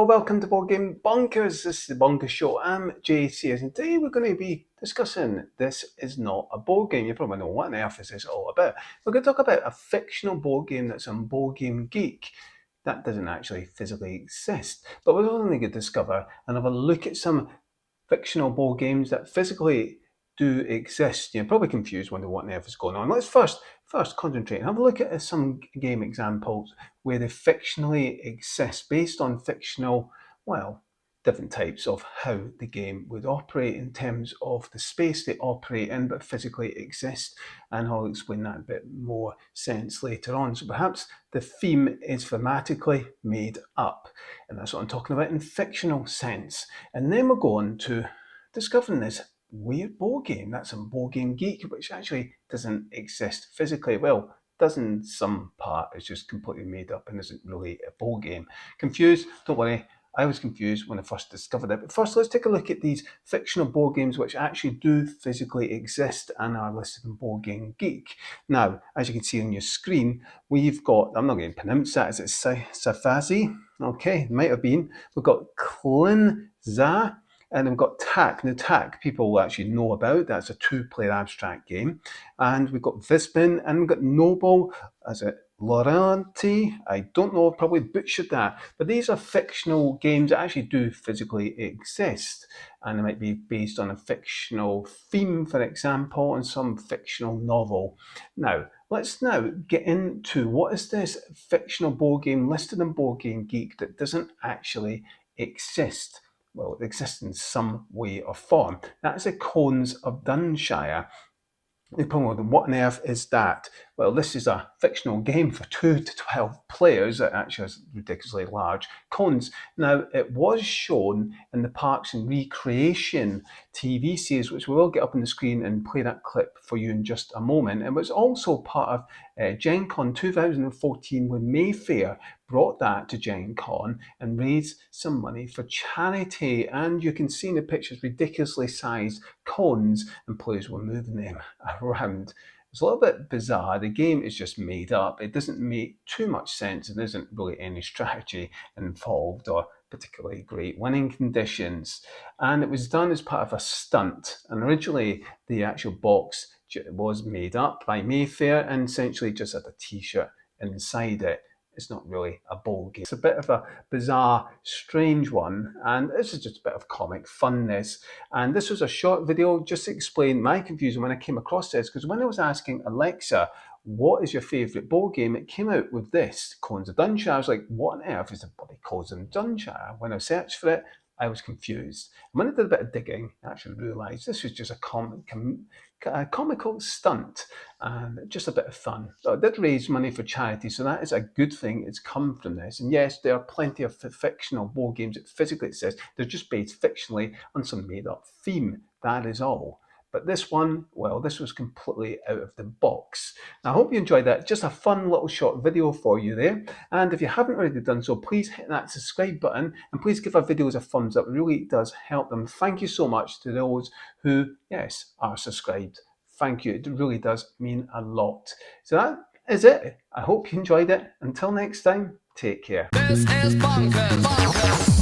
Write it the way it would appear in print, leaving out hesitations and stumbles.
welcome to Board Game Bonkers. This is the Bonkers Show. I'm JC, and today we're going to be discussing This Is Not a Board Game. You probably know what on earth is this all about. We're going to talk about a fictional board game that's on Board Game Geek. That doesn't actually physically exist, but we're only going to discover and have a look at some fictional board games that physically do exist. You're probably confused, wondering what on earth is going on. Let's first concentrate and have a look at some game examples where they fictionally exist based on fictional, different types of how the game would operate in terms of the space they operate in but physically exist, and I'll explain that in a bit more sense later on. So perhaps the theme is thematically made up, and that's what I'm talking about in fictional sense. And then we'll go on to discovering this weird board game that's on Board Game Geek, which actually doesn't exist physically. Well, does in some part, it's just completely made up and isn't really a board game. Confused? Don't worry, I was confused when I first discovered it. But first, let's take a look at these fictional board games which actually do physically exist and are listed in Board Game Geek. Now, as you can see on your screen, we've got, I'm not going to pronounce that, is it Safazi? Okay, it might have been. We've got Klinza. And we've got Tak. Now, Tak, people will actually know about. That's a two-player abstract game. And we've got Vispin, and we've got Noble. Is it Laurenti? I don't know, I've probably butchered that. But these are fictional games that actually do physically exist. And they might be based on a fictional theme, for example, and some fictional novel. Now, let's now get into what is this fictional board game listed in Board Game Geek that doesn't actually exist. Well, it exists in some way or form. That is the Cones of Dunshire. The problem, what on earth is that? Well, this is a fictional game for 2 to 12 players. It actually is ridiculously large. Cones. Now, it was shown in the Parks and Recreation TV series, which we will get up on the screen and play that clip for you in just a moment. It was also part of Gen Con 2014 when Mayfair brought that to Gen Con and raised some money for charity. And you can see in the pictures ridiculously sized cones, and players were moving them around. It's a little bit bizarre. The game is just made up. It doesn't make too much sense, and there isn't really any strategy involved or particularly great winning conditions. And it was done as part of a stunt. And originally, the actual box was made up by Mayfair and essentially just had a t-shirt inside it. It's not really a board game. It's a bit of a bizarre, strange one, and this is just a bit of comic funness. And this was a short video just to explain my confusion when I came across this, because when I was asking Alexa, what is your favourite board game, it came out with this, Cones of Dunshire. I was like, what on earth is the bloody Cones of Dunshire? When I searched for it, I was confused. And when I did a bit of digging, I actually realised this was just a comical stunt and just a bit of fun. So it did raise money for charity, so that is a good thing. It's come from this. And yes, there are plenty of fictional board games that physically exist. They're just based fictionally on some made-up theme. That is all. But this one, well, this was completely out of the box. Now, I hope you enjoyed that. Just a fun little short video for you there. And if you haven't already done so, please hit that subscribe button and please give our videos a thumbs up. It really does help them. Thank you so much to those who, yes, are subscribed. Thank you. It really does mean a lot. So that is it. I hope you enjoyed it. Until next time, take care. This is Bonkers.